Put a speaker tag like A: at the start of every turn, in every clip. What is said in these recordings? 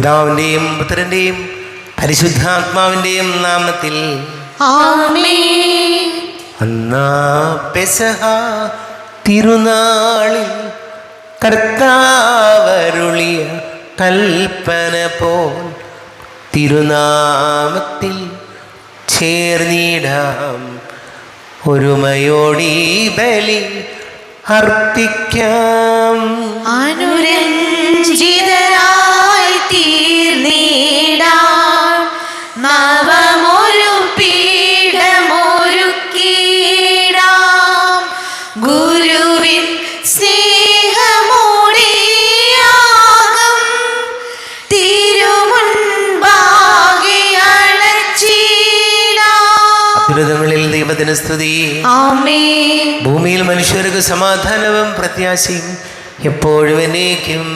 A: പിതാവിൻ്റെയും പുത്രൻ്റെയും പരിശുദ്ധാത്മാവിൻ്റെയും നാമത്തിൽ
B: ആമേൻ.
A: അന്നാ പെസഹ തിരുനാളിൽ കർത്താവരുളിയ കൽപ്പന പോൽ തിരുനാമത്തിൽ ചേർന്നിടാം, ഒരുമയോടി ബലി അർപ്പിക്കാം.
B: അനുരഞ്ജിതരായി തീർന്നിടാം, നവമൊരു പീഠമൊരുക്കിടാം. ഗുരുവിൻ സ്നേഹമോടെയാകം തിരുമുൻപാകെ അണച്ചിടാം.
A: അത്യുന്നതങ്ങളിൽ ദൈവത്തിന് സ്തുതി.
B: ആമേൻ.
A: ഭൂമിയിൽ മനുഷ്യർക്ക് സമാധാനവും പ്രത്യാശയും എപ്പോഴും എന്നേക്കും.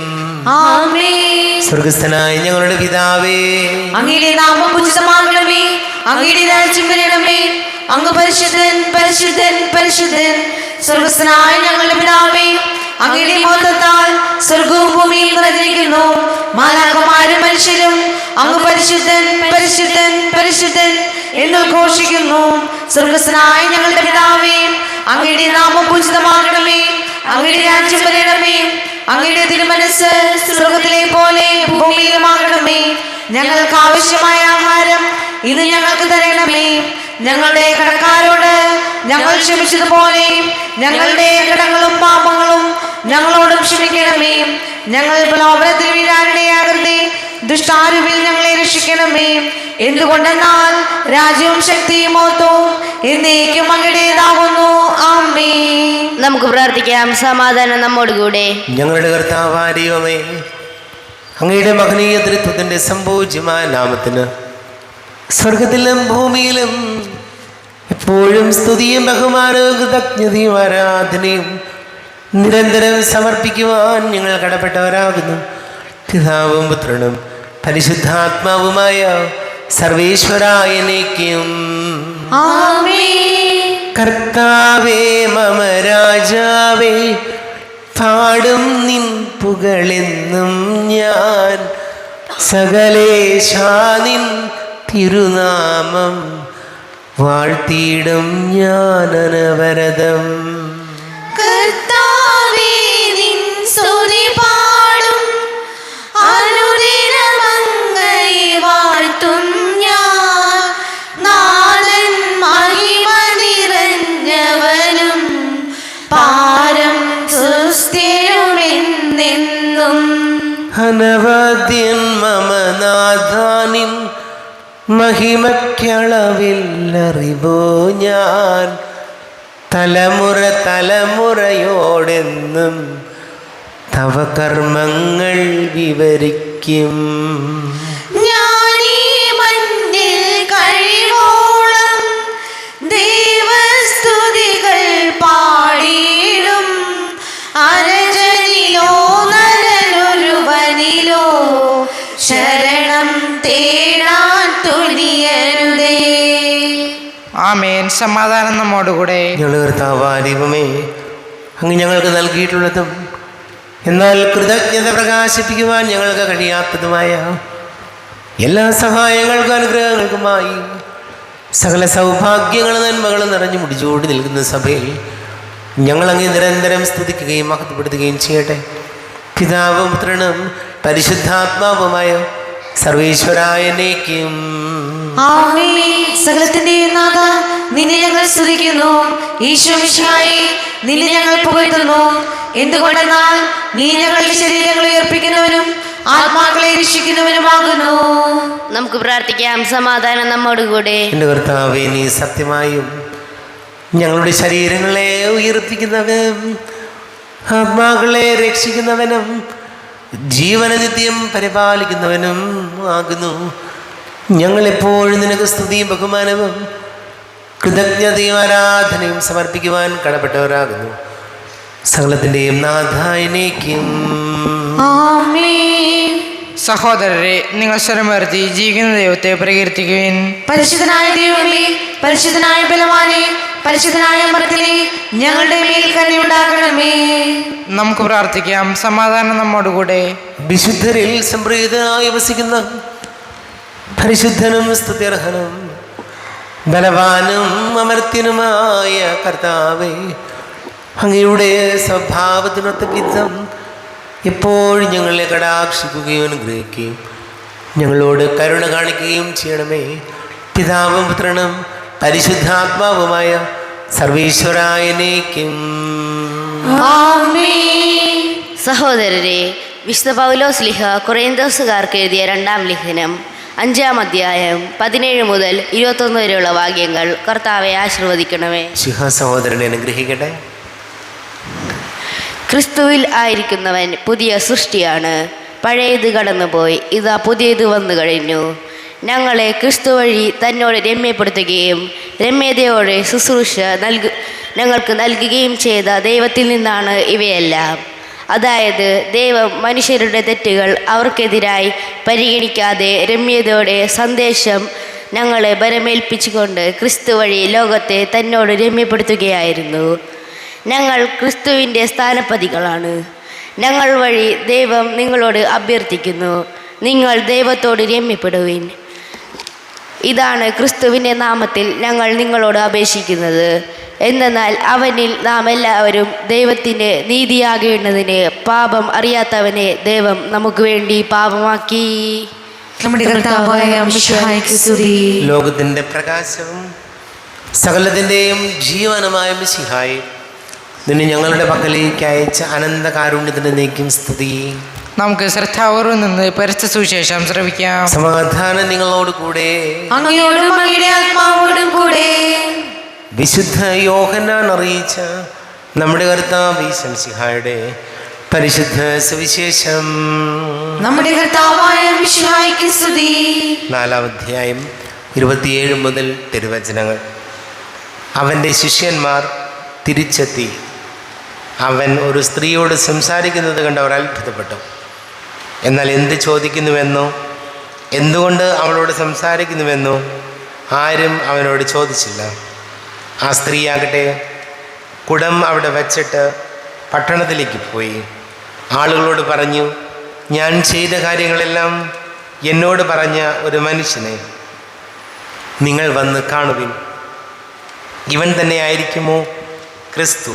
B: ആമേൻ.
A: സ്വർഗസ്ഥനായ ഞങ്ങളുടെ പിതാവേ,
B: അങ്ങയുടെ നാമം പൂജിതമാകണമേ, അങ്ങയുടെ രാജ്യം വരണമേ, അങ്ങ് പരിശുദ്ധൻ പരിശുദ്ധൻ പരിശുദ്ധൻ. സ്വർഗസ്ഥനായ ഞങ്ങളുടെ പിതാവേ, അങ്ങയുടെ മഹത്വത്താൽ സ്വർഗവും ഭൂമിയും നിറഞ്ഞിരിക്കുന്നു. മാലാഖമാരും മനുഷ്യരും അങ്ങ് പരിശുദ്ധൻ പരിശുദ്ധൻ പരിശുദ്ധൻ എന്ന് ഘോഷിക്കുന്നു. സ്വർഗസ്ഥനായ ഞങ്ങളുടെ പിതാവേ, അങ്ങയുടെ നാമം പൂജിതമാകണമേ, അങ്ങയുടെ രാജ്യം വരണമേ, അങ്ങയുടെ തിരുമനസ് സ്വർഗത്തിലെ പോലെ ഭൂമിയിലുമാകണമേ. ഞങ്ങൾക്ക് ആവശ്യമായ ആഹാരം ഇന്ന് ഞങ്ങൾക്ക് തരണമേ. ഞങ്ങളുടെ കടക്കാരോട് ഞങ്ങൾ ക്ഷമിച്ചതുപോലെ ഞങ്ങളുടെ കടങ്ങളും പാപങ്ങളും ഞങ്ങളോടും ക്ഷമിക്കണമേ. ഞങ്ങൾ പ്രലോഭനത്തിൽ വീഴാനിടയാകരുതേ, ദുഷ്ടാരൂപിൽ ഞങ്ങളെ രക്ഷിക്കണമേ. എന്തുകൊണ്ടെന്നാൽ രാജ്യവും ശക്തിയും മഹത്വവും എന്നേക്കും അങ്ങയുടേതാകുന്നു. ആമേൻ.
C: നമുക്ക് പ്രാർത്ഥിക്കാം. സമാധാനം നമ്മോടുകൂടെ.
A: ഞങ്ങളുടെ കർത്താവായ ദൈവമേ, അങ്ങയുടെ മഹനീയ തൃത്വത്തിന്റെ സംപൂജ്യമായ നാമത്തിന് സ്വർഗത്തിലും ഭൂമിയിലും എപ്പോഴും സ്തുതിയും ബഹുമാനവും കൃതജ്ഞതയും ആരാധനയും നിരന്തരം സമർപ്പിക്കുവാൻ ഞങ്ങൾ കടപ്പെട്ടവരാകുന്നു. പിതാവും പുത്രനും പരിശുദ്ധാത്മാവുമായ സർവേശ്വരായ എന്നേക്കും.
B: ആമേൻ.
A: കർത്താവേ മമ രാജാവേ, പാടും നിൻ പുകളെന്നും ഞാൻ. സകലേശാ നിൻ തിരുനാമം വാഴ്ത്തിയിടും ഞാൻ അനവരതം.
B: കർത്താവേ, നിൻ സ്തുതി പാടും, അനുദിനം അങ്ങയെ വാഴ്ത്തും ഞാൻ. നാഥൻ മഹിമ നിറഞ്ഞവനും പാരം സുസ്ഥിരമെന്നെന്നും.
A: അനവദ്യൻ മമ നാഥാനിൻ മഹിമയ്ക്കളവില്ലറിവോ ഞാൻ. തലമുറ തലമുറയോടെന്നും തവ കർമ്മങ്ങൾ വിവരിക്കും.
B: ഞാനീ മണ്ണിൽ കഴിവോളം ദൈവസ്തുതികൾ പാടിയിടും. അരജനിലോ നരനൊരുവനിലോ ശരണം തേടാൻ തുനിയരുതേ.
D: ആമേൻ. സമാധാനം നമ്മോടുകൂടെ.
A: ഞങ്ങളുടെ കർത്താവായ ദൈവമേ, അങ്ങ് ഞങ്ങൾക്ക് നൽകിയിട്ടുള്ളതും എന്നാൽ കൃതജ്ഞത പ്രകാശിപ്പിക്കുവാൻ ഞങ്ങൾക്ക് കഴിയാത്തതുമായ എല്ലാ സഹായങ്ങൾക്കും അനുഗ്രഹങ്ങൾക്കുമായി സകല സൗഭാഗ്യങ്ങളും നന്മകളും നിറഞ്ഞു മുടിച്ചോടി നിൽക്കുന്ന സഭയിൽ ഞങ്ങളങ്ങ് നിരന്തരം സ്തുതിക്കുകയും മഹത്വപ്പെടുത്തുകയും ചെയ്യട്ടെ. പിതാവും പുത്രനും പരിശുദ്ധാത്മാവുമായ സർവേശ്വരായ എന്നേക്കും.
B: ആമേൻ. സകലത്തിന്റെയും നാഥ, നിന്നെ ഞങ്ങൾ സ്തുതിക്കുന്നു. ഈശോ മിശിഹായേ, നിന്നെ ഞങ്ങൾ പുകഴ്ത്തുന്നു. എന്തുകൊണ്ടെന്നാൽ നീ ഞങ്ങളുടെ ശരീരങ്ങളെ ഉയർപ്പിക്കുന്നവനും ആത്മാക്കളെ രക്ഷിക്കുന്നവനുമാകുന്നു.
C: നമുക്ക് പ്രാർത്ഥിക്കാം. സമാധാനം നമ്മോടുകൂടെ.
A: എൻ്റെ കർത്താവേ, നീ സത്യമായും ഞങ്ങളുടെ ശരീരങ്ങളെ ഉയർപ്പിക്കുന്നവനും ആത്മാക്കളെ രക്ഷിക്കുന്നവനും ജീവനനിത്യം പരിപാലിക്കുന്നവനും ആകുന്നു. ഞങ്ങളെപ്പോഴും നിനക്ക് സ്തുതിയും ബഹുമാനവും കൃതജ്ഞതയും ആരാധനയും സമർപ്പിക്കുവാൻ കടപ്പെട്ടവരാകുന്നു. സകലത്തിൻ്റെയും നാഥായനേക്കും.
B: ആമേൻ.
D: സഹോദരരെ, നിങ്ങൾ സ്വരമുയർത്തി ജീവിക്കുന്ന ദൈവത്തെ പ്രകീർത്തിക്കുവിൻ.
B: പരിശുദ്ധനായ ദൈവമേ, പരിശുദ്ധനായ ബലവാനെ, പരിശുദ്ധനായ അമർത്തിനെ ഞങ്ങളുടെ മേൽ കരുണയുണ്ടാകണമേ.
D: നമുക്ക് പ്രാർത്ഥിക്കാം. സമാധാനം നമ്മോടുകൂടെ.
A: വിശുദ്ധരിൽ സംപ്രീതനായി വസിക്കുന്ന പരിശുദ്ധനും സ്തുത്യർഹനും ബലവാനും അമർത്യനുമായ കർത്താവേ, അങ്ങയുടെ സ്വഭാവത്തിനൊത്ത വിധം എപ്പോഴും ഞങ്ങളെ കടാക്ഷിക്കുകയും അനുഗ്രഹിക്കുകയും ഞങ്ങളോട് കരുണ കാണിക്കുകയും ചെയ്യണമേ. പിതാവും പുത്രനും പരിശുദ്ധാത്മാവുമായ സർവീശ്വരായനേക്കും
B: ആമേൻ.
C: സഹോദരരെ, വിശുദ്ധ പൗലോസ് കൊറിന്തോസുകാർക്ക് എഴുതിയ 2-ാം ലേഖനം 5-ാം അധ്യായം 17 മുതൽ 21 വരെയുള്ള വാക്യങ്ങൾ കർത്താവെ ആശീർവദിക്കണമേ.
A: സഹോദരനെ അനുഗ്രഹിക്കട്ടെ.
C: ക്രിസ്തുവിൽ ആയിരിക്കുന്നവൻ പുതിയ സൃഷ്ടിയാണ്. പഴയത് കടന്നുപോയി, ഇതാ പുതിയത് വന്നു കഴിഞ്ഞു. ഞങ്ങളെ ക്രിസ്തു വഴി തന്നോട് രമ്യപ്പെടുത്തുകയും രമ്യതയോടെ ശുശ്രൂഷ ഞങ്ങൾക്ക് നൽകുകയും ചെയ്ത ദൈവത്തിൽ നിന്നാണ് ഇവയെല്ലാം. അതായത് ദൈവം മനുഷ്യരുടെ തെറ്റുകൾ അവർക്കെതിരായി പരിഗണിക്കാതെ രമ്യതയോടെ സന്ദേശം ഞങ്ങളെ ബലമേൽപ്പിച്ചുകൊണ്ട് ക്രിസ്തു വഴി ലോകത്തെ തന്നോട് രമ്യപ്പെടുത്തുകയായിരുന്നു. ഞങ്ങൾ ക്രിസ്തുവിൻ്റെ സ്ഥാനപതികളാണ്. ഞങ്ങൾ വഴി ദൈവം നിങ്ങളോട് അഭ്യർത്ഥിക്കുന്നു, നിങ്ങൾ ദൈവത്തോട് രമ്യപ്പെടുവിൻ. ഇതാണ് ക്രിസ്തുവിൻ്റെ നാമത്തിൽ ഞങ്ങൾ നിങ്ങളോട് അപേക്ഷിക്കുന്നത്. എന്തെന്നാൽ അവനിൽ നാം എല്ലാവരും ദൈവത്തിൻ്റെ നീതിയാകേണ്ടതിന് പാപം അറിയാത്തവനെ ദൈവം നമുക്ക് വേണ്ടി പാപമാക്കി.
B: നമ്മുടെ കർത്താവായ മിശിഹായ്ക്ക് സ്തുതി.
A: ലോകത്തിൻ്റെ പ്രകാശവും സകലത്തിൻ്റെയും ജീവനുമായ മിശിഹായി, നിന്നെ ഞങ്ങളുടെ പക്കലേക്ക് അയച്ച അനന്ത കാരുണ്യത്തിന് നീക്കും സ്തുതി.
D: നമുക്ക് ശ്രദ്ധാപൂർവം നിന്ന് പരിശുദ്ധ സുവിശേഷം ശ്രവിക്കാം.
A: സമാധാനം നിങ്ങളോട് കൂടെ.
B: അങ്ങയോടും അങ്ങയുടെ ആത്മാവോടും കൂടെ.
A: വിശുദ്ധ യോഹന്നാൻ അറിയിച്ച നമ്മുടെ കർത്താവ് ഈശോ മിശിഹായുടെ പരിശുദ്ധ സുവിശേഷം.
B: നമ്മുടെ കർത്താവായ മിശിഹായ്ക്ക് സ്തുതി.
A: 4-ാം അധ്യായം 27 മുതൽ തിരുവചനങ്ങൾ. അവൻ്റെ ശിഷ്യന്മാർ തിരിച്ചെത്തി. അവൻ ഒരു സ്ത്രീയോട് സംസാരിക്കുന്നത് കണ്ട് അവർ അത്ഭുതപ്പെട്ടു. എന്നാൽ എന്ത് ചോദിക്കുന്നുവെന്നോ എന്തുകൊണ്ട് അവളോട് സംസാരിക്കുന്നുവെന്നോ ആരും അവനോട് ചോദിച്ചില്ല. ആ സ്ത്രീയാകട്ടെ കുടം അവിടെ വച്ചിട്ട് പട്ടണത്തിലേക്ക് പോയി ആളുകളോട് പറഞ്ഞു, ഞാൻ ചെയ്ത കാര്യങ്ങളെല്ലാം എന്നോട് പറഞ്ഞ ഒരു മനുഷ്യനെ നിങ്ങൾ വന്ന് കാണുവിൻ. ഇവൻ തന്നെ ആയിരിക്കുമോ ക്രിസ്തു?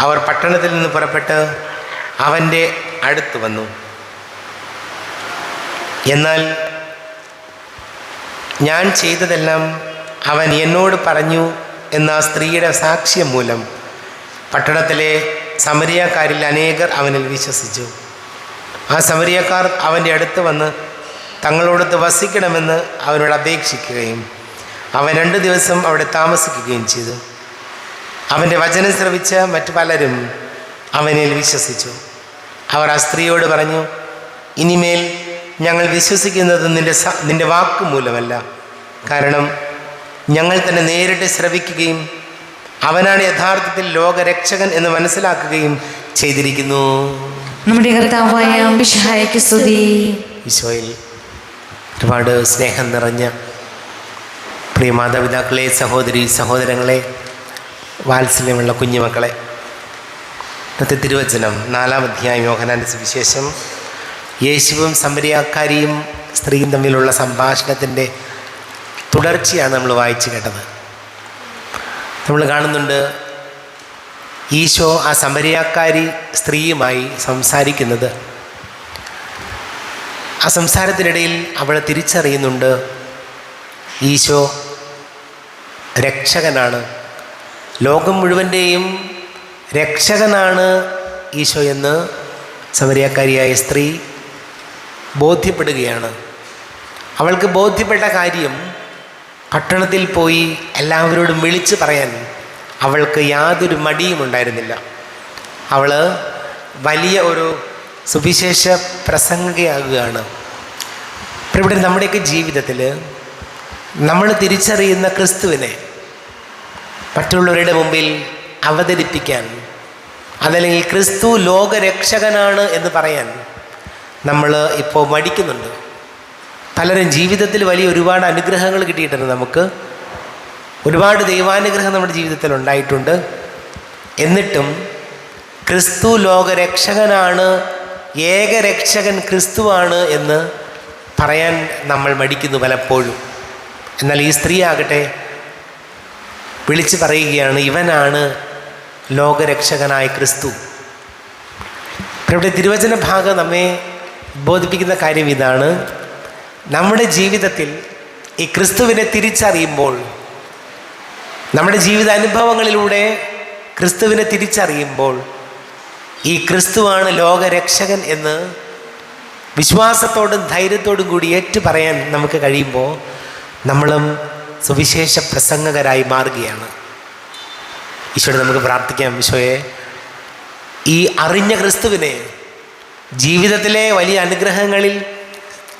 A: അവർ പട്ടണത്തിൽ നിന്ന് പുറപ്പെട്ട് അവൻ്റെ അടുത്ത് വന്നു. എന്നാൽ ഞാൻ ചെയ്തതെല്ലാം അവൻ എന്നോട് പറഞ്ഞു എന്ന ആ സ്ത്രീയുടെ സാക്ഷ്യം മൂലം പട്ടണത്തിലെ സമരിയക്കാരിൽ അനേകർ അവനിൽ വിശ്വസിച്ചു. ആ സമരിയക്കാർ അവൻ്റെ അടുത്ത് വന്ന് തങ്ങളോടൊത്ത് വസിക്കണമെന്ന് അവനോട് അപേക്ഷിക്കുകയും അവൻ 2 ദിവസം അവിടെ താമസിക്കുകയും ചെയ്തു. അവൻ്റെ വചനം ശ്രവിച്ച മറ്റു പലരും അവനിൽ വിശ്വസിച്ചു. അവർ ആ സ്ത്രീയോട് പറഞ്ഞു, ഇനിമേൽ ഞങ്ങൾ വിശ്വസിക്കുന്നത് നിന്റെ വാക്ക് മൂലമല്ല, കാരണം ഞങ്ങൾ തന്നെ നേരിട്ട് ശ്രവിക്കുകയും അവനാണ് യഥാർത്ഥത്തിൽ ലോകരക്ഷകൻ എന്ന് മനസ്സിലാക്കുകയും ചെയ്തിരിക്കുന്നു.
B: നമ്മുടെ കർത്താവായ മിശിഹായ്ക്ക് സ്തുതി.
A: ഈശോയിൽ ഒരുപാട് സ്നേഹം നിറഞ്ഞ പ്രിയ മാതാപിതാക്കളെ, സഹോദരി സഹോദരങ്ങളെ, വാത്സല്യമുള്ള കുഞ്ഞുമക്കളെ, ഇന്നത്തെ തിരുവചനം 4-ാം അധ്യായം യോഹന്നാൻ്റെ സുവിശേഷം. യേശുവും സമരിയാക്കാരിയും സ്ത്രീയും തമ്മിലുള്ള സംഭാഷണത്തിൻ്റെ തുടർച്ചയാണ് നമ്മൾ വായിച്ചു കേട്ടത്. നമ്മൾ കാണുന്നുണ്ട് ഈശോ ആ സമരിയാക്കാരി സ്ത്രീയുമായി സംസാരിക്കുന്നത്. ആ സംസാരത്തിനിടയിൽ അവൾ തിരിച്ചറിയുന്നുണ്ട് ഈശോ രക്ഷകനാണ്, ലോകം മുഴുവൻ്റെയും രക്ഷകനാണ് ഈശോ എന്ന് സമരിയാക്കാരിയായ സ്ത്രീ ബോധ്യപ്പെടുകയാണ്. അവൾക്ക് ബോധ്യപ്പെട്ട കാര്യം പട്ടണത്തിൽ പോയി എല്ലാവരോടും വിളിച്ചു പറയാൻ അവൾക്ക് യാതൊരു മടിയും ഉണ്ടായിരുന്നില്ല. അവൾ വലിയ ഒരു സുവിശേഷ പ്രസംഗകയാകുകയാണ്. ഇവിടെ നമ്മുടെയൊക്കെ ജീവിതത്തിൽ നമ്മൾ തിരിച്ചറിയുന്ന ക്രിസ്തുവിനെ മറ്റുള്ളവരുടെ മുമ്പിൽ അവതരിപ്പിക്കാൻ, അതല്ലെങ്കിൽ ക്രിസ്തു ലോകരക്ഷകനാണ് എന്ന് പറയാൻ നമ്മൾ ഇപ്പോൾ മടിക്കുന്നുണ്ട്. പലരും ജീവിതത്തിൽ ഒരുപാട് അനുഗ്രഹങ്ങൾ കിട്ടിയിട്ടുണ്ട് നമുക്ക്. ഒരുപാട് ദൈവാനുഗ്രഹം നമ്മുടെ ജീവിതത്തിൽ ഉണ്ടായിട്ടുണ്ട്. എന്നിട്ടും ക്രിസ്തു ലോകരക്ഷകനാണ്, ഏകരക്ഷകൻ ക്രിസ്തുവാണ് എന്ന് പറയാൻ നമ്മൾ മടിക്കുന്നു പലപ്പോഴും. എന്നാൽ ഈ സ്ത്രീ ആകട്ടെ വിളിച്ചു പറയുകയാണ്, ഇവനാണ് ലോകരക്ഷകനായ ക്രിസ്തു. ഇവിടെ തിരുവചന ഭാഗം നമ്മെ ബോധിപ്പിക്കുന്ന കാര്യം ഇതാണ്: നമ്മുടെ ജീവിതത്തിൽ ഈ ക്രിസ്തുവിനെ തിരിച്ചറിയുമ്പോൾ, നമ്മുടെ ജീവിതാനുഭവങ്ങളിലൂടെ ക്രിസ്തുവിനെ തിരിച്ചറിയുമ്പോൾ, ഈ ക്രിസ്തുവാണ് ലോകരക്ഷകൻ എന്ന് വിശ്വാസത്തോടും ധൈര്യത്തോടും കൂടി ഏറ്റു പറയാൻ നമുക്ക് കഴിയുമ്പോൾ നമ്മളും സുവിശേഷ പ്രസംഗകരായി മാറുകയാണ്. ഈശോയോട് നമുക്ക് പ്രാർത്ഥിക്കാം, ഈശോയെ ഈ അറിഞ്ഞ ക്രിസ്തുവിനെ ജീവിതത്തിലെ വലിയ അനുഗ്രഹങ്ങളിൽ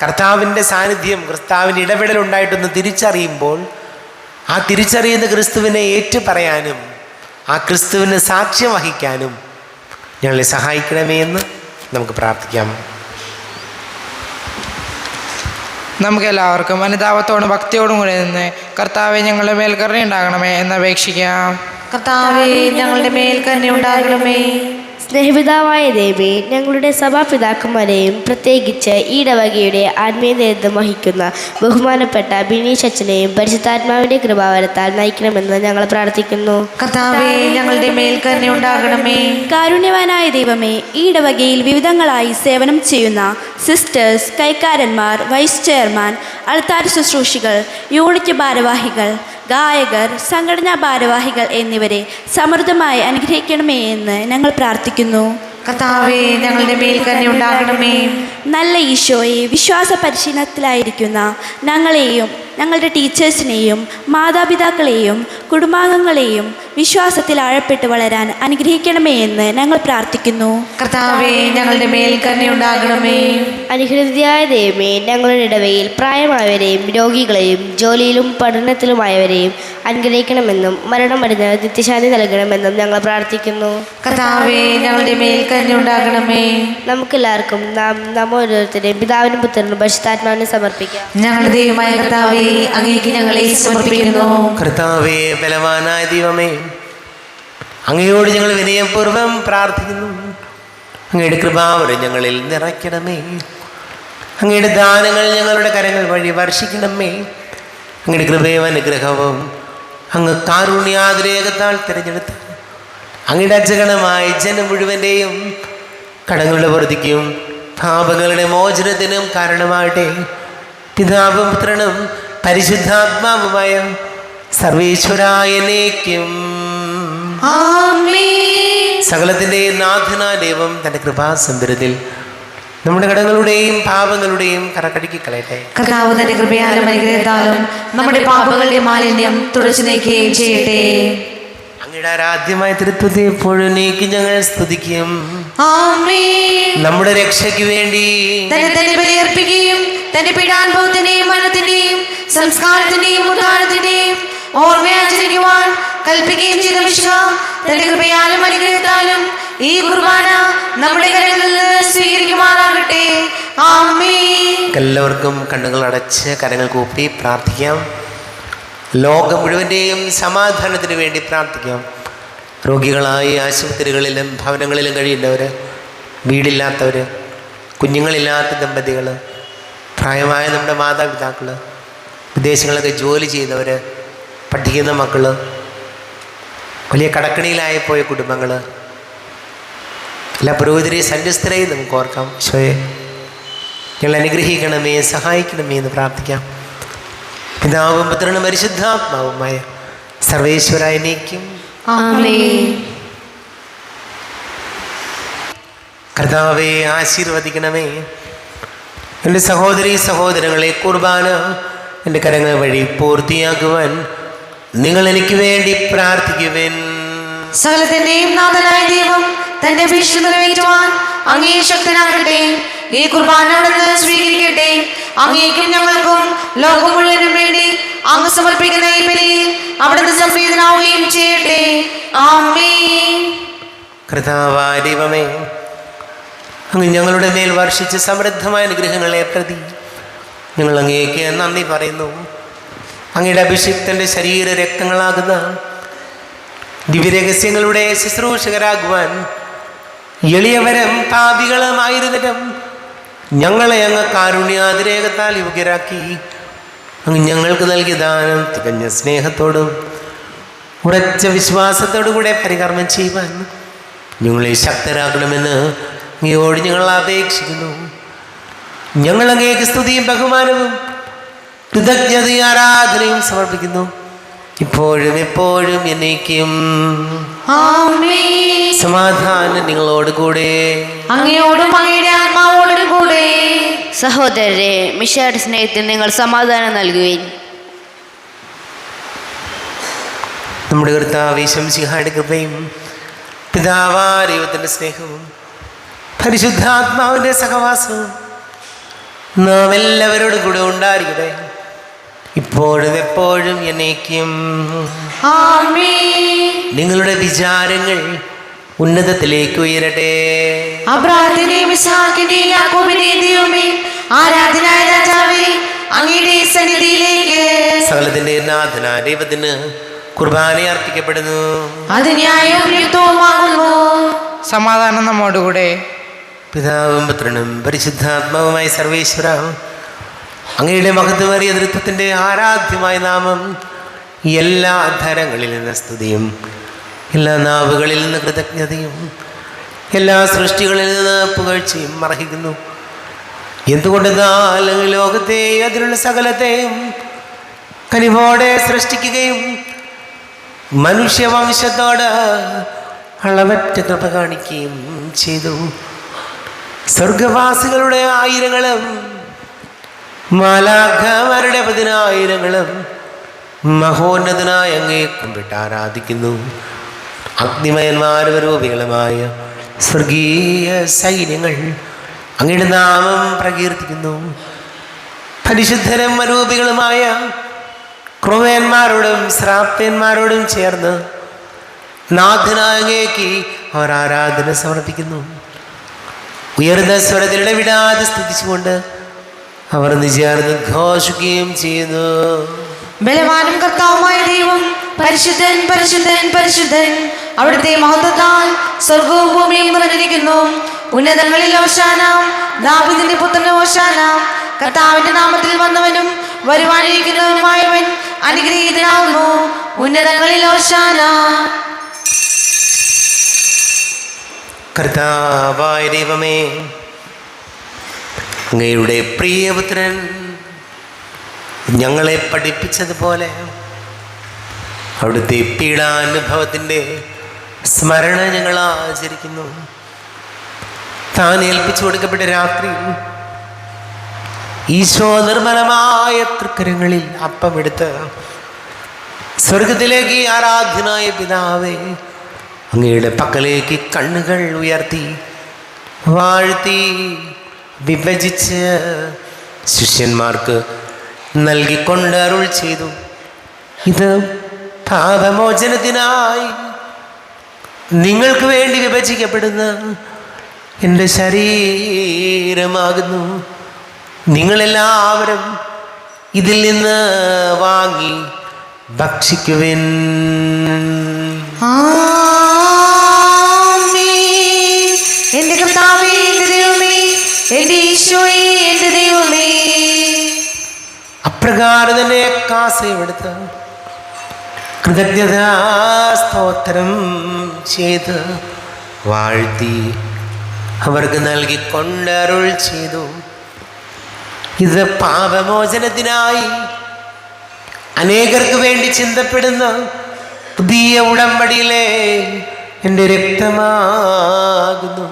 A: കർത്താവിൻ്റെ സാന്നിധ്യം, കർത്താവിൻ്റെ ഇടപെടലുണ്ടായിട്ടൊന്ന് തിരിച്ചറിയുമ്പോൾ ആ തിരിച്ചറിയുന്ന ക്രിസ്തുവിനെ ഏറ്റു പറയാനും ആ ക്രിസ്തുവിന് സാക്ഷ്യം വഹിക്കാനും ഞങ്ങളെ സഹായിക്കണമേ എന്ന് നമുക്ക് പ്രാർത്ഥിക്കാം.
D: നമുക്കെല്ലാവർക്കും അനുതാപത്തോടും ഭക്തിയോടും കൂടി നിന്ന് കർത്താവെ ഞങ്ങളുടെ മേൽ കരുണയുണ്ടാകണമേ എന്നപേക്ഷിക്കാം.
B: കർത്താവേ, ഞങ്ങളുടെ മേൽ കരുണയുണ്ടാകണമേ.
C: സ്നേഹപിതാവായ ദേവി, ഞങ്ങളുടെ സഭാപിതാക്കന്മാരെയും പ്രത്യേകിച്ച് ഈ ഇടവകയുടെ ആത്മീയ നേതൃത്വം വഹിക്കുന്ന ബഹുമാനപ്പെട്ട ബിനീഷ് അച്ഛനെയും പരിശുദ്ധാത്മാവിൻ്റെ കൃപാവരത്താൽ നയിക്കണമെന്ന് ഞങ്ങൾ പ്രാർത്ഥിക്കുന്നു.
B: കർത്താവേ, ഞങ്ങളുടെ മേൽ കരുണയുണ്ടാകണമേ.
E: കാരുണ്യവാനായ ദൈവമേ, ഈ ഇടവകയിൽ വിവിധങ്ങളായി സേവനം ചെയ്യുന്ന സിസ്റ്റേഴ്സ്, കൈക്കാരന്മാർ, വൈസ് ചെയർമാൻ, അൾത്താര ശുശ്രൂഷികൾ, യൂണിറ്റ് ഭാരവാഹികൾ, ഗായകർ, സംഘടനാ ഭാരവാഹികൾ എന്നിവരെ സമൃദ്ധമായി അനുഗ്രഹിക്കണമേ എന്ന് ഞങ്ങൾ പ്രാർത്ഥിക്കുന്നു.
B: കർത്താവേ, ഞങ്ങളുടെ മേൽ കരുണയുണ്ടാകണമേ.
E: നല്ല ഈശോയെ, വിശ്വാസ പരിശീലനത്തിലായിരിക്കുന്ന ഞങ്ങളെയും ഞങ്ങളുടെ ടീച്ചേഴ്സിനെയും മാതാപിതാക്കളെയും കുടുംബാംഗങ്ങളെയും വിശ്വാസത്തിൽ ആഴപ്പെട്ട് വളരാൻ അനുഗ്രഹിക്കണമേ എന്ന് ഞങ്ങൾ പ്രാർത്ഥിക്കുന്നു.
B: കർത്താവേ, ഞങ്ങളുടെ മേൽ കരുണയുണ്ടാകണമേ.
C: അനുഗ്രഹീതയായ ദൈവമേ, ഞങ്ങളുടെ ഇടവയിൽ പ്രായമായവരെയും രോഗികളെയും ജോലിയിലും പഠനത്തിലുമായവരെയും അനുഗ്രഹിക്കണമെന്നും മരണമടഞ്ഞ് നിത്യശാന്തി നൽകണമെന്നും ഞങ്ങൾ പ്രാർത്ഥിക്കുന്നു.
B: കർത്താവേ, ഞങ്ങളുടെ മേൽ കരുണയുണ്ടാകണമേ.
C: നമുക്കെല്ലാവർക്കും നാം ഓരോരുത്തരെയും പിതാവിനും പുത്രനും പരിശുദ്ധാത്മാവിനെ സമർപ്പിക്കാം.
B: ഞങ്ങളുടെ ദൈവമായ കർത്താവേ, അങ്ങേക്ക് ഞങ്ങളെ സമർപ്പിക്കുന്നു.
A: കർത്താവേ, ബലവാനായ ദൈവമേ, അങ്ങയോട് ഞങ്ങൾ വിനയപൂർവ്വം പ്രാർത്ഥിക്കുന്നു. അങ്ങയുടെ കൃപാവരം ഞങ്ങളിൽ നിറയ്ക്കണമേ. അങ്ങയുടെ ദാനങ്ങൾ ഞങ്ങളുടെ കരങ്ങൾ വഴി വർഷിക്കണമേ. അങ്ങയുടെ കൃപയും അനുഗ്രഹവും അങ്ങ് കാരുണ്യാതിരേകത്താൽ തിരഞ്ഞെടുത്ത് അങ്ങയുടെ അജഗണമായ ജനം മുഴുവൻ്റെയും കടങ്ങളുടെ വൃദ്ധിക്കും പാപങ്ങളുടെ മോചനത്തിനും കാരണമാകട്ടെ. പിതാവും പുത്രനും പരിശുദ്ധാത്മാവുമായ സർവേശ്വരായനേക്കും
B: ആമേൻ.
A: സകലത്തിൻ്റെ നാഥനായ ദൈവം തൻ്റെ കൃപാസമ്പരത്തിൽ നമ്മുടെ കടങ്ങളുടെയും പാപങ്ങളുടെയും കറക്കടുക്കി കളയട്ടെ.
B: കർത്താവ് തന്റെ കൃപയാലും അനുഗ്രഹത്താലും നമ്മുടെ പാപങ്ങളുടെ മാലിന്യം തുടച്ചു നീക്കുകയും ചെയ്യട്ടെ.
A: അങ്ങയുടെ ആരാധ്യമായ തൃത്വത്തെ എപ്പോഴും നീക്കി ഞങ്ങൾ സ്തുതിക്കും.
B: ആമേൻ.
A: നമ്മുടെ രക്ഷയ്ക്ക് വേണ്ടി
B: തന്നെ ബലിയർപ്പിക്കുകയും തന്റെ പീഡാനുഭവത്തിന്റെയും മരണത്തിന്റെയും സംസ്കാരത്തിന്റെയും ഉദ്ധാനത്തിന്റെയും ഓർമ്മയാചരിക്കുവാൻ കൽപ്പിക്കുകയും ചെയ്ത വിശ്വാസം തന്റെ കൃപയാലും അനുഗ്രഹത്താലും ഈ കുർബാന നമ്മുടെ കരങ്ങളിൽ നിന്ന് സ്വീകരിക്കുമാറാകട്ടെ. ആമേൻ.
A: എല്ലാവർക്കും കണ്ണുകൾ അടച്ച് കരങ്ങൾ കൂപ്പി പ്രാർത്ഥിക്കാം. ലോകം മുഴുവൻ്റെയും സമാധാനത്തിന് വേണ്ടി പ്രാർത്ഥിക്കാം. രോഗികളായി ആശുപത്രികളിലും ഭവനങ്ങളിലും കഴിയുന്നവർ, വീടില്ലാത്തവർ, കുഞ്ഞുങ്ങളില്ലാത്ത ദമ്പതികൾ, പ്രായമായ നമ്മുടെ മാതാപിതാക്കൾ, വിദേശങ്ങളിലൊക്കെ ജോലി ചെയ്യുന്നവർ, പഠിക്കുന്ന മക്കൾ, വലിയ കടക്കണിയിലായി പോയ കുടുംബങ്ങൾ, എല്ലാ പുരോഹിതരെയും സന്യസ്തരെയും നമുക്ക് ഓർക്കാം. ഈശോയെ, ഞങ്ങൾ അനുഗ്രഹിക്കണമേ, സഹായിക്കണമേ എന്ന് പ്രാർത്ഥിക്കാം. പിതാവും പുത്രനും പരിശുദ്ധാത്മാവുമായ സർവേശ്വരായനേക്കും
B: ആമേൻ.
A: കർത്താവെ, ആശീർവദിക്കണമേ. എൻ്റെ സഹോദരീ സഹോദരങ്ങളെ, കുർബാന എൻ്റെ കരങ്ങൾ വഴി പൂർത്തിയാക്കുവാൻ നിങ്ങൾ എനിക്ക് വേണ്ടി പ്രാർത്ഥിക്കുവിൻ.
B: സകലത്തിന്റെയും നാഥനായ ദൈവം തന്റെ അപേക്ഷ നിറവേറ്റുവാൻ അങ്ങേ ശക്തനാകട്ടെ. ഈ കുർബാന അവിടുന്ന് സ്വീകരിക്കട്ടെ. അങ്ങേക്കും ഞങ്ങൾക്കും ലോകം മുഴുവനും വേണ്ടി അങ്ങ് സമർപ്പിക്കുന്ന ഈ ബലിയിൽ അവിടുന്ന് സംപ്രീതനാവുകയും ചെയ്യട്ടെ. ആമേൻ.
A: കർത്താവായ ദൈവമേ, അങ്ങ് ഞങ്ങളുടെ മേൽ വർഷിച്ച സമൃദ്ധമായ അനുഗ്രഹങ്ങളെ പ്രതി ഞങ്ങൾ അങ്ങേക്ക് നന്ദി പറയുന്നു. അങ്ങയുടെ അഭിഷിക്തൻ്റെ ശരീര രക്തങ്ങളാകുന്ന ദിവ്യരഹസ്യങ്ങളുടെ ശുശ്രൂഷകരാകുവാൻ എളിയവരും പാപികളുമായിരുന്നിട്ടും ഞങ്ങളെ അങ്ങ് കാരുണ്യാതിരേകത്താൽ യോഗ്യരാക്കി അങ്ങ് ഞങ്ങൾക്ക് നൽകിയ ദാനം തികഞ്ഞ സ്നേഹത്തോടും ഉറച്ച വിശ്വാസത്തോടും കൂടെ പരികർമ്മം ചെയ്യുവാൻ ഞങ്ങളെ ശക്തരാക്കണമെന്ന് അങ്ങയോട് ഞങ്ങൾ അപേക്ഷിക്കുന്നു. ഞങ്ങൾ അങ്ങേക്ക് സ്തുതിയും ബഹുമാനവും കൃതജ്ഞതയും ആരാധനയും സമർപ്പിക്കുന്നു, ഇപ്പോഴും എപ്പോഴും എന്നേക്കും.
B: ആമേൻ.
A: സമാധാനം നിങ്ങളോട് കൂടെ.
B: അങ്ങയോടും അങ്ങയുടെ ആത്മാവോടും കൂടെ.
C: സഹോദരരെ, മിശിഹായുടെ സ്നേഹത്തിൽ നിങ്ങൾ സമാധാനം നൽകുവിൻ.
A: നമ്മുടെ കർത്താവ് ഈശോമിശിഹായുടെ കൃപയും പിതാവായ ദൈവത്തിൻ്റെ സ്നേഹവും പരിശുദ്ധാത്മാവിൻ്റെ സഹവാസവും നാം എല്ലാവരോടും കൂടെ ഉണ്ടായിരിക്കട്ടെ, ഇപ്പോഴും എപ്പോഴും എന്നേക്കും.
B: ആമേൻ.
A: നിങ്ങളുടെ വിചാരങ്ങൾ ഉന്നതത്തിലേക്ക് ഉയരട്ടെ.
B: അബ്രാഹാമിന്റെയും ഇസ്ഹാക്കിന്റെയും യാക്കോബിന്റെയും ദൈവമേ, ആരാധനായ രാജാവേ, അങ്ങയുടെ സന്നിധിയിലേക്ക്
A: സകലത്തിന്റെ നാഥനായ ദൈവത്തിന് കുർബാന അർപ്പിക്കപ്പെടുന്നു.
B: അത് ന്യായവും യുക്തവുമാകുന്നു.
D: സമാധാനം നമ്മോടുകൂടെ.
A: പിതാവും പുത്രനും പരിശുദ്ധാത്മാവുമായ സർവേശ്വര, അങ്ങയുടെ മഹത്വമേറിയ നൃത്തത്തിൻ്റെ ആരാധ്യമായ നാമം എല്ലാ ധരങ്ങളിൽ നിന്ന് സ്തുതിയും എല്ലാ നാവുകളിൽ നിന്ന് കൃതജ്ഞതയും എല്ലാ സൃഷ്ടികളിൽ നിന്ന് പുകഴ്ചയും അർഹിക്കുന്നു. എന്തുകൊണ്ടെന്നാൽ ലോകത്തെ അതിലുള്ള സകലത്തെയും കനിവോടെ സൃഷ്ടിക്കുകയും മനുഷ്യവംശത്തോട് അളവറ്റ കൃപ കാണിക്കുകയും ചെയ്തു. സ്വർഗവാസികളുടെ ആയിരങ്ങളും മാലാഖമാരുടെ 10,000-ങ്ങളും മഹോന്നതനായ അങ്ങേ കുമ്പിട്ട് ആരാധിക്കുന്നു. അഗ്നിമയന്മാരും രൂപികളുമായ സ്വർഗീയ സൈന്യങ്ങൾ അങ്ങയുടെ നാമം പ്രകീർത്തിക്കുന്നു. പരിശുദ്ധരും അരൂപികളുമായ ക്രൂവന്മാരോടും ശ്രാപ്യന്മാരോടും ചേർന്ന് നാഥനായ അങ്ങേക്ക് അവർ ആരാധന സമർപ്പിക്കുന്നു. ഉയർന്ന സ്വരത്തിൽ ഇടവിടാതെ സ്തുതിച്ചുകൊണ്ട് അവർ ചേർന്ന് ഘോഷിക്കുകയും ചെയ്യുന്നു.
B: ബലവാനും കർത്താവുമായ ദൈവം പരിശുദ്ധൻ പരിശുദ്ധൻ പരിശുദ്ധൻ, അവിടുത്തെ മഹത്വത്താൽ സ്വർഗവും ഭൂമിയും നിറഞ്ഞിരിക്കുന്നു. ഉന്നതങ്ങളിൽ ഓശാന, ദാവീദിന്റെ പുത്രന് ഓശാന. കർത്താവിന്റെ നാമത്തിൽ വന്നവനും വരുവാനിരിക്കുന്നവനുമായവൻ അനുഗ്രഹീതനാകുന്നു. ഉന്നതങ്ങളിൽ ഓശാന.
A: കർത്താവായ ദൈവമേ, അങ്ങയുടെ പ്രിയപുത്രൻ ഞങ്ങളെ പഠിപ്പിച്ചതുപോലെ അവിടുത്തെ പീഡാനുഭവത്തിൻ്റെ സ്മരണ ഞങ്ങൾ ആചരിക്കുന്നു. താൻ ഏൽപ്പിച്ചു കൊടുക്കപ്പെട്ട രാത്രി ഈശോ നിർമ്മലമായ തൃക്കരങ്ങളിൽ അപ്പമെടുത്ത് സ്വർഗത്തിലേക്ക് ആരാധ്യനായ പിതാവേ, അങ്ങയുടെ പക്കലേക്ക് കണ്ണുകൾ ഉയർത്തി വാഴ്ത്തി വിഭജിച്ച് ശിഷ്യന്മാർക്ക് നൽകിക്കൊണ്ട് അരുൾ ചെയ്തു, ഇത് പാപമോചനത്തിനായി നിങ്ങൾക്ക് വേണ്ടി വിഭജിക്കപ്പെടുന്ന എൻ്റെ ശരീരമാകുന്നു. നിങ്ങളെല്ലാവരും ഇതിൽ നിന്ന് വാങ്ങി ഭക്ഷിക്കുവിൻ.
B: ആമേൻ. എന്റെ കർത്താവേ, എന്റെ ദൈവമേ, എന്റെ ഈശോയേ, എന്റെ ദൈവമേ.
A: അപ്രകാരം തന്നെ കാസയെടുത്ത് കൃതജ്ഞതാ സ്തോത്രം ചെയ്ത് വാഴ്ത്തി അവർക്ക് നൽകിക്കൊണ്ട് അരുൾ ചെയ്തു, ഇത് പാപമോചനത്തിനായി അനേകർക്ക് വേണ്ടി ചിന്തപ്പെടുന്ന പുതിയ ഉടമ്പടിയിലെ എൻ്റെ രക്തമാകുന്നു.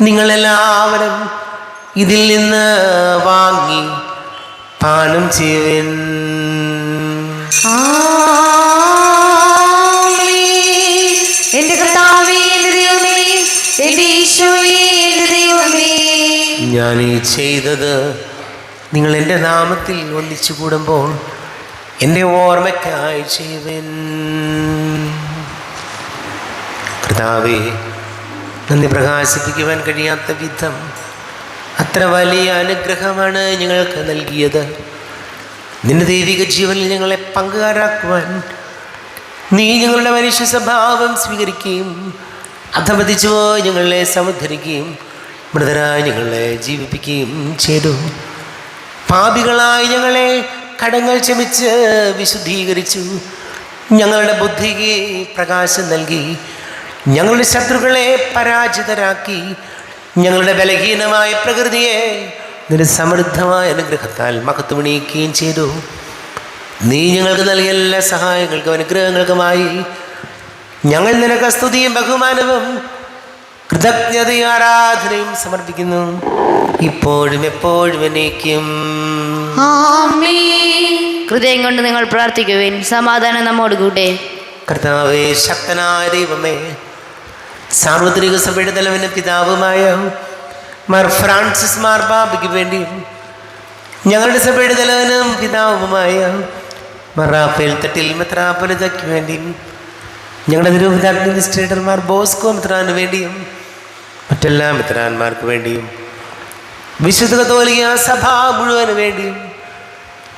A: നിങ്ങളെല്ലാവരും ഇതിൽ നിന്ന് വാങ്ങി പാനം ചെയ്യുവിൻ.
B: ആമേൻ. എന്റെ കർത്താവേ, എന്റെ ദൈവമേ, എന്റെ ഈശോയേ, എന്റെ ദൈവമേ.
A: ഞാൻ ഈ ചെയ്തത് നിങ്ങൾ എൻ്റെ നാമത്തിൽ ഒന്നിച്ചു കൂടുമ്പോൾ എൻ്റെ ഓർമ്മയ്ക്കായി ചെയ്യുവിൻ. കർത്താവേ, നന്ദി പ്രകാശിപ്പിക്കുവാൻ കഴിയാത്ത വിധം അത്ര വലിയ അനുഗ്രഹമാണ് ഞങ്ങൾക്ക് നൽകിയത്. നിന്റെ ദൈവിക ജീവനിൽ ഞങ്ങളെ പങ്കുകാരാക്കുവാൻ നീ ഞങ്ങളുടെ മനുഷ്യ സ്വഭാവം സ്വീകരിക്കുകയും അധപതിച്ചു ഞങ്ങളെ സമുദ്ധരിക്കുകയും മൃതരായി ഞങ്ങളെ ജീവിപ്പിക്കുകയും ചെയ്തു. പാപികളായി ഞങ്ങളെ കടങ്ങൾ ക്ഷമിച്ച് വിശുദ്ധീകരിച്ചു. ഞങ്ങളുടെ ബുദ്ധിക്ക് പ്രകാശം നൽകി ഞങ്ങളുടെ ശത്രുക്കളെ പരാജിതരാക്കി. ഞങ്ങളുടെ ബലഹീനമായ പ്രകൃതിയെ നിന്റെ സമൃദ്ധമായ അനുഗ്രഹത്താൽ മഹത്വമണിയിക്കുകയും ചെയ്തു. നീ ഞങ്ങൾക്ക് നൽകിയ എല്ലാ സഹായങ്ങൾക്കും അനുഗ്രഹങ്ങൾക്കുമായി ഞങ്ങൾ നിനക്ക് സ്തുതിയും ബഹുമാനവും കൃതജ്ഞതയും ആരാധനയും സമർപ്പിക്കുന്നു, ഇപ്പോഴും എപ്പോഴും എന്നേക്കും.
C: ഹൃദയം കൊണ്ട് നിങ്ങൾ പ്രാർത്ഥിക്കുവിൻ. സമാധാനം നമ്മോടുകൂടെ.
A: കർത്താവേ, ശക്തനായ ദൈവമേ, സാർവത്രിക സഭയുടെ തലവനും പിതാവുമായ മാർ ഫ്രാൻസിസ് മാർപ്പാപ്പയ്ക്ക് വേണ്ടിയും ഞങ്ങളുടെ സഭയുടെ തലവനും പിതാവുമായ മാർ റാഫേൽ തട്ടിൽ മെത്രാപ്പൊലീത്തയ്ക്ക് വേണ്ടിയും ഞങ്ങളുടെ നിരൂപിത അഡ്മിനിസ്ട്രേറ്റർമാർ ബോസ്കോ മെത്രാന് വേണ്ടിയും മറ്റെല്ലാ മെത്രാന്മാർക്ക് വേണ്ടിയും വിശുദ്ധ കത്തോലിക്ക സഭ മുഴുവന് വേണ്ടിയും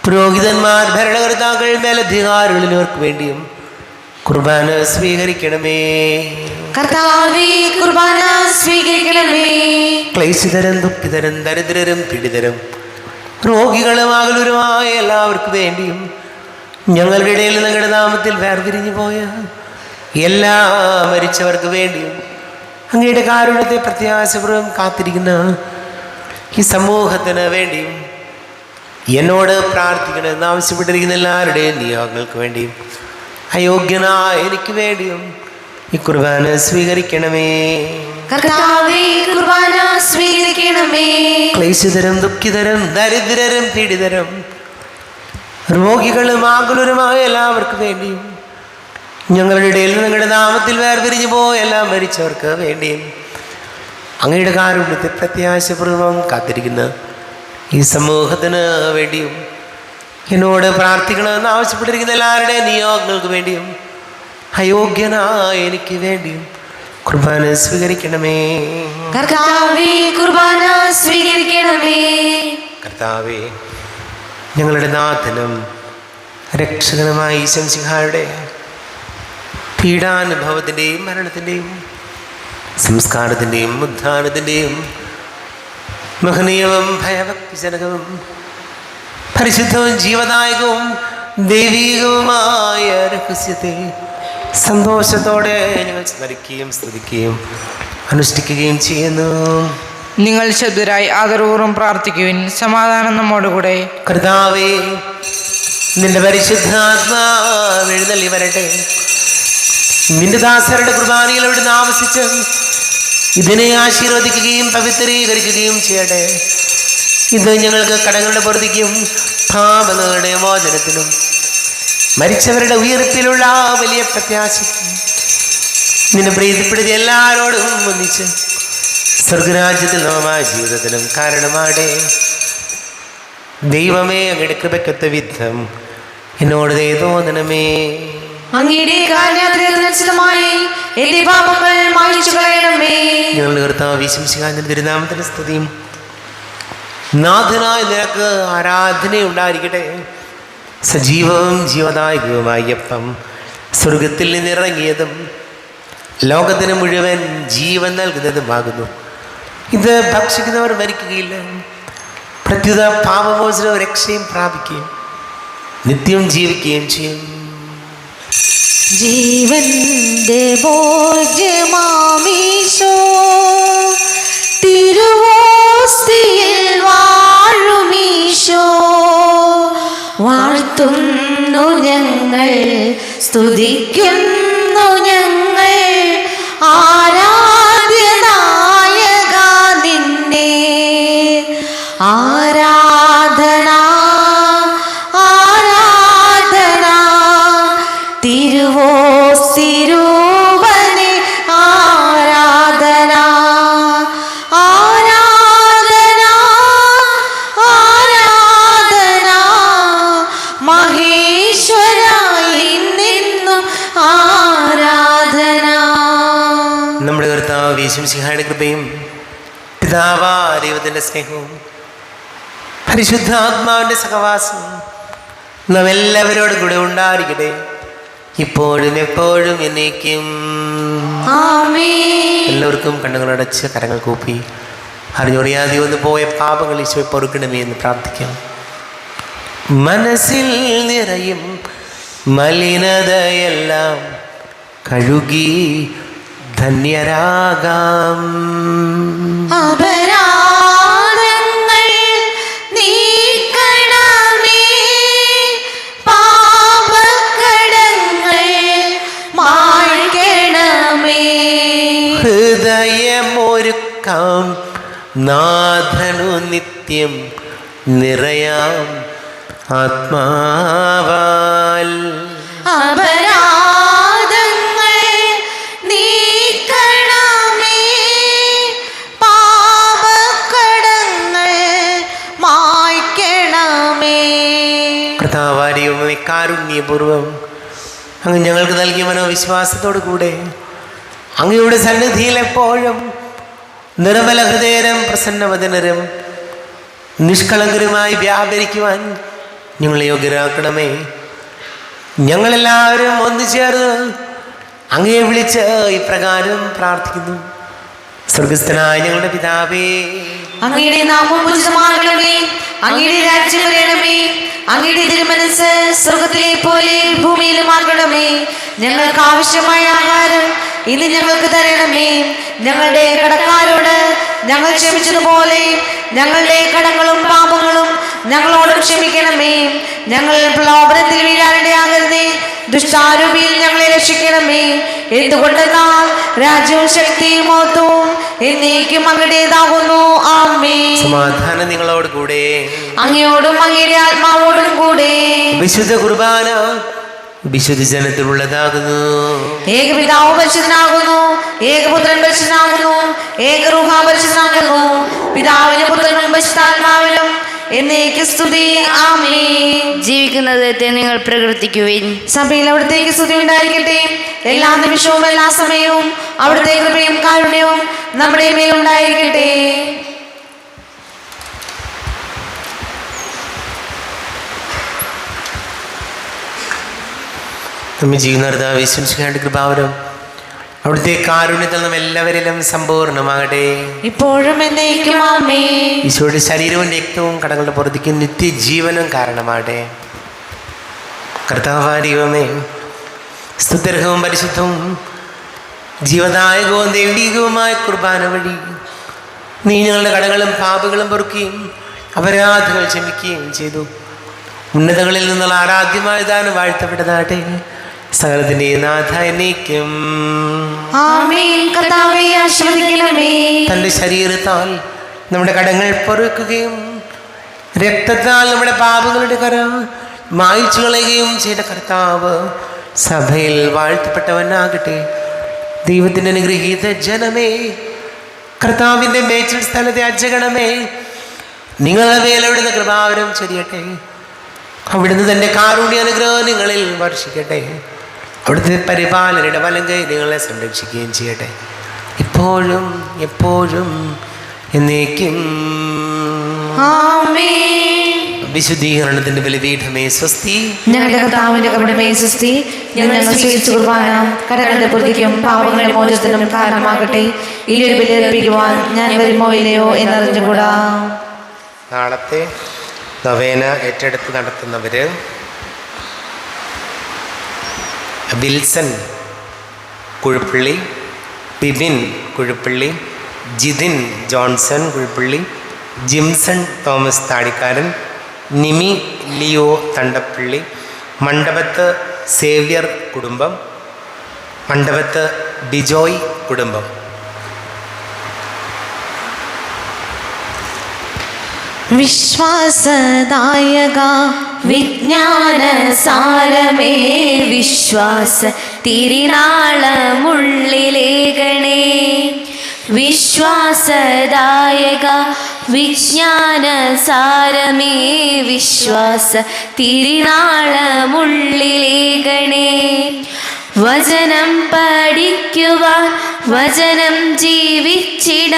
A: പുരോഹിതന്മാർ, ഭരണകർത്താക്കൾ, മേലധികാരികളിവർക്ക് വേണ്ടിയും കുർബാന സ്വീകരിക്കണമേ.
B: കർത്താവേ, കുർബാന സ്വീകരിക്കണമേ.
A: ക്ലേശിതരും ദുഃഖിതരും ദരിദ്രരും പീഡിതരും രോഗികളും അകലുരുമായ എല്ലാവർക്കും വേണ്ടിയും ഞങ്ങളുടെ ഇടയിൽ നിങ്ങളുടെ നാമത്തിൽ വേർതിരിഞ്ഞു പോയ എല്ലാ മരിച്ചവർക്ക് വേണ്ടിയും അങ്ങയുടെ കാരുണ്യത്തെ പ്രത്യാശപൂർവ്വം കാത്തിരിക്കുന്ന ഈ സമൂഹത്തിന് വേണ്ടിയും എന്നോട് പ്രാർത്ഥിക്കണമെന്ന് ആവശ്യപ്പെട്ടിരിക്കുന്ന എല്ലാവരുടെയും നിയോഗങ്ങൾക്ക് വേണ്ടിയും അയോഗ്യനായ എനിക്ക് വേണ്ടിയും ഈ കുർബാന സ്വീകരിക്കണമേ.
B: കർത്താവേ, കുർബാന സ്വീകരിക്കണമേ.
A: ക്ലേശിതരും ദുഃഖിതരും ദരിദ്രരും പീഡിതരും രോഗികളും ആകുലരുമായ എല്ലാവർക്കും വേണ്ടിയും ഞങ്ങളുടെ ഇടയിൽ നിങ്ങളുടെ നാമത്തിൽ വേർപിരിഞ്ഞു പോയ എല്ലാം മരിച്ചവർക്ക് വേണ്ടിയും അങ്ങയുടെ കാരുണ്യത്തെ പ്രത്യാശപൂർവ്വം കാത്തിരിക്കുന്ന ഈ സമൂഹത്തിന് വേണ്ടിയും എന്നോട് പ്രാർത്ഥിക്കണമെന്ന് ആവശ്യപ്പെട്ടിരിക്കുന്ന എല്ലാവരുടെയും നിയോഗങ്ങൾക്ക് വേണ്ടിയും അയോഗ്യനായ എനിക്ക് വേണ്ടിയും കുർബാന സ്വീകരിക്കണമേ.
B: കർത്താവേ, കുർബാന സ്വീകരിക്കണമേ.
A: കർത്താവേ, ഞങ്ങളുടെ നാഥനും രക്ഷകനുമായ ഈശോ മിശിഹായുടെ പീഡാനുഭവത്തിൻ്റെയും മരണത്തിൻ്റെയും സംസ്കാരത്തിൻ്റെയും ഉദ്ധാനത്തിൻ്റെയും മഹനീയവും ഭയഭക്തിജനകവും പരിശുദ്ധവും ജീവദായകവും ദൈവീകവുമായ രഹസ്യത്തെ സന്തോഷത്തോടെ ഞങ്ങൾ സ്മരിക്കുകയും സ്തുതിക്കുകയും അനുഷ്ഠിക്കുകയും ചെയ്യുന്നു.
D: നിങ്ങൾ ശബ്ദരായി ആദരപൂർവ്വം പ്രാർത്ഥിക്കുവിൻ. സമാധാനം നമ്മോടുകൂടെ.
A: കർത്താവേ, നിന്റെ പരിശുദ്ധാത്മാവ് എഴുന്നള്ളി വരട്ടെ. നിന്റെ ദാസരുടെ കുർബാനയിൽ അവിടുന്ന് ആവസിച്ച് ഇതിനെ ആശീർവദിക്കുകയും പവിത്രീകരിക്കുകയും ചെയ്യട്ടെ. ഇത് ഞങ്ങൾക്ക് കടങ്ങളുടെ പൊറുതിക്കും പാപങ്ങളുടെ മോചനത്തിനും മരിച്ചവരുടെ ഉയർപ്പിലുള്ള വലിയ പ്രത്യാശയ്ക്കും നിന്നെ പ്രീതിപ്പെടുത്തി എല്ലാവരോടും ഒന്നിച്ച് സ്വർഗരാജ്യത്തിൽ നവമായ ജീവിതത്തിനും കാരണമാടെ. ദൈവമേ, അങ്ങയുടെ കൃപയ്ക്കൊത്ത വിധം എന്നോട് തോന്നണമേ.
B: അങ്ങയുടെ കാരുണ്യത്തിനനുസൃതമായി എന്റെ പാപങ്ങൾ മായ്ച്ചു കളയണമേ.
A: ഞങ്ങളുടെ കർത്താവ് ഈശോ മിശിഹായുടെ തിരുനാമത്തിന് സ്തുതിയും. നാഥനായ നിനക്ക് ആരാധനയുണ്ടായിരിക്കട്ടെ. സജീവവും ജീവദായകവുമായ അപ്പം സ്വർഗത്തിൽ നിന്നിറങ്ങിയതും ലോകത്തിന് മുഴുവൻ ജീവൻ നൽകുന്നതുമാകുന്നു. ഇത് ഭക്ഷിക്കുന്നവർ മരിക്കുകയില്ല, പ്രത്യുത പാപമോചനവും രക്ഷയും പ്രാപിക്കുകയും നിത്യം ജീവിക്കുകയും ചെയ്യും.
B: ജീവന്റെ ഭോജ്യമാമീശോ തിരുവോസ്തിയിൽ വാഴുമീശോ, വാഴ്ത്തുന്നു ഞങ്ങൾ, സ്തുതിക്കുന്നു ഞങ്ങൾ ആരാധ്യനായക നിന്നെ. ആരാധന ആരാധന തിരുവോസ്തിരൂപനെ ആരാധന ആരാധന ആരാധന മഹേശ്വരായി നിന്നും ആരാധന.
A: നമ്മുടെ കർത്താവ് യേശു മിശിഹായുടെ കൃപയും പിതാവായ ദൈവത്തിൻ്റെ സ്നേഹവും പരിശുദ്ധാത്മാവിൻ്റെ സഹവാസവും നാം എല്ലാവരോടും കൂടെ ഉണ്ടായിരിക്കട്ടെ, ഇപ്പോഴും എപ്പോഴും എന്നേക്കും.
B: ആമേൻ.
A: എല്ലാവർക്കും കണ്ണുകളടച്ച് കരങ്ങൾ കൂപ്പി അറിഞ്ഞറിയാതെ ഒന്ന് പോയ പാപങ്ങൾ ഈശോയെ പൊറുക്കണമേ എന്ന് പ്രാർത്ഥിക്കാം. മനസ്സിൽ നിറയും മലിനതയെല്ലാം കഴുകി ധന്യരാകാം.
B: അപരാധങ്ങൾ നീക്കണമേ, പാപക്കടങ്ങൾ മായ്ക്കണമേ.
A: ഹൃദയമൊരുക്കാം നാഥനു നിത്യം നിറയാം ആത്മാവാൽ.
B: അപരാധങ്ങൾ നീക്കണമേ, പാപക്കടങ്ങൾ മായ്ക്കണമേ.
A: കർത്താവാരിയുമേ, കാരുണ്യപൂർവം അങ്ങ് ഞങ്ങൾക്ക് നൽകിയ മനോവിശ്വാസത്തോടു കൂടെ അങ്ങയുടെ സന്നിധിയിൽ എപ്പോഴും നിർമ്മല ഹൃദയരും പ്രസന്നവദനരും നിഷ്കളങ്കരുമായി വ്യാപരിക്കുവാൻ ഞങ്ങളെ യോഗ്യരാക്കണമേ. ഞങ്ങളെല്ലാവരും ഒന്നു ചേർന്ന് അങ്ങയെ വിളിച്ച് ഇപ്രകാരം പ്രാർത്ഥിക്കുന്നു. സ്വർഗസ്ഥനായ ഞങ്ങളുടെ പിതാവേ,
B: അങ്ങയുടെ നാമം പൂജിതമാകണമേ, അങ്ങയുടെ രാജ്യം വരണമേ, അങ്ങയുടെ തിരുമനസ്സ് സ്വർഗത്തിലെ പോലെ ഭൂമിയിലുമാകണമേ. ഞങ്ങൾക്ക് ആവശ്യമായ ആഹാരം ഇന്ന് ഞങ്ങൾക്ക് തരണമേ. ഞങ്ങളുടെ കടക്കാരോട് ഞങ്ങൾ ക്ഷമിച്ചതുപോലെ ഞങ്ങളുടെ കടങ്ങളും പാപങ്ങളും ഞങ്ങളോട് ക്ഷമിക്കണമേ. ഞങ്ങൾ പ്രലോഭനത്തിൽ വീഴാനിടയാകരുതേ, ദുഷ്ടാരൂപിയിൽ ഞങ്ങളെ രക്ഷിക്കണമേ. എന്തുകൊണ്ടെന്നാൽ രാജ്യവും ശക്തിയും മഹത്വവും എന്നേക്കും അങ്ങയുടേതാകുന്നു. ആമേൻ.
A: സമാധാനം നിങ്ങളോട് കൂടെ,
B: അങ്ങയോടും അങ്ങയുടെ ആത്മാവോടും കൂടെ.
A: വിശുദ്ധ കുർബാന വിശുദ്ധ ജനത്തിലുള്ളതാകുന്നു.
B: ഏകപിതാവ് പരിശുദ്ധനാകുന്നു, ഏകപുത്രൻ പരിശുദ്ധനാകുന്നു, ഏകരൂഹ പരിശുദ്ധനാകുന്നു. പിതാവിനും പുത്രനും പരിശുദ്ധാത്മാവിനും എന്നേക്ക് സ്തുതി. ആമേൻ.
C: ജീവിക്കുന്ന ദൈവത്തെ നിങ്ങൾ പ്രകീർത്തിക്കുവിൻ.
B: സഭയിൽ അവിടുത്തേക്ക് സ്തുതി ഉണ്ടായിരിക്കട്ടെ. എല്ലാ നിമിഷവും എല്ലാ സമയവും അവിടുത്തെ കൃപയും കാരുണ്യവും നമ്മുടെ മേലുണ്ടായിരിക്കട്ടെ.
A: നമ്മെ ജീവിത കൃപാവരം അവിടുത്തെ കാരുണ്യത്തിൽ നാം എല്ലാവരിലും സമ്പൂർണ്ണമാകട്ടെ,
B: ഇപ്പോഴും എന്നേക്കും. ആമേൻ.
A: ഈശോയുടെ ശരീരവും രക്തവും കടങ്ങളുടെ പുറത്തേക്ക് നിത്യജീവനും കാരണമാകട്ടെ. കർത്താവാരിയുമേ, സ്തുത്യർഹവും പരിശുദ്ധവും ജീവദായകവും ദൈവികവുമായ കുർബാന വഴി നീ ഞങ്ങളുടെ കടകളും പാപങ്ങളും പൊറുക്കുകയും അപരാധങ്ങൾ ക്ഷമിക്കുകയും ചെയ്തു. ഉന്നതങ്ങളിൽ നിന്നുള്ള ആരാധ്യമായ ദാനം വാഴ്ത്തപ്പെട്ടതാട്ടെ. സകലത്തിന്റെ നാഥ എന്നേക്കും.
B: ആമേൻ. കർത്താവേ ആശീർവദിക്കണമേ.
A: തൻ്റെ ശരീരത്താൽ നമ്മുടെ കടങ്ങൾ പൊറുക്കുകയും രക്തത്താൽ നമ്മുടെ പാപങ്ങളുടെ കര മായ്ച്ചു കളയുകയും ചെയ്ത കർത്താവ് സഭയിൽ വാഴ്ത്തപ്പെട്ടവനാകട്ടെ. ദൈവത്തിൻ്റെ അനുഗ്രഹീത ജനമേ, കർത്താവിൻ്റെ മേച്ചിൽ സ്ഥലത്തെ അജഗണമേ, നിങ്ങളുടെ മേലവിടുന്ന് കൃപാവരം ചൊരിയട്ടെ. അവിടുന്ന് തൻ്റെ കാരുണ്യ അനുഗ്രഹം നിങ്ങളിൽ വർഷിക്കട്ടെ. അവിടുത്തെ പരിപാലനയുടെ വലങ്കൈ നിങ്ങളെ സംരക്ഷിക്കുകയും ചെയ്യട്ടെ, ഇപ്പോഴും എപ്പോഴും എന്നേക്കും.
B: ആമേൻ.
A: വിശുദ്ധീകരണത്തിന്റെ ബലിപീഠമേ സ്വസ്തി.
B: ഞങ്ങളുടെ കർത്താവിന്റെ കരുണമേ സ്വസ്തി. ഞങ്ങൾ സ്വീകരിച്ച കുർബാന കടങ്ങളുടെ പൊറുതിക്കും പാപങ്ങളുടെ മോചനത്തിനും കാരണമാകട്ടെ. ഇനിയൊരു ബലി അർപ്പിക്കുവാൻ ഞാൻ വരുമോ ഇല്ലയോ എന്നറിഞ്ഞുകൂടാ.
A: നാളത്തെ നവേന ഏറ്റെടുത്ത് നടത്തുന്നവര് വിൽസൺ കുഴുപ്പള്ളി, ബിബിൻ കുഴുപ്പള്ളി, ജിതിൻ ജോൺസൺ കുഴുപ്പള്ളി, ജിംസൺ തോമസ് താടിക്കാരൻ, നിമി ലിയോ തണ്ടപ്പള്ളി, മണ്ഡപത്ത് സേവ്യർ കുടുംബം, മണ്ഡപത്ത് ബിജോയ് കുടുംബം.
B: വിശ്വാസദായക
C: വിജ്ഞാന സാരമേ വിശ്വാസ തിരുനാളമുള്ളിലേകണേ. വിശ്വാസദായക വിജ്ഞാന സാരമേ വിശ്വാസ തിരുനാളമുള്ളിലേകണേ. വചനം പഠിക്കുവാൻ വചനം ജീവിച്ചിട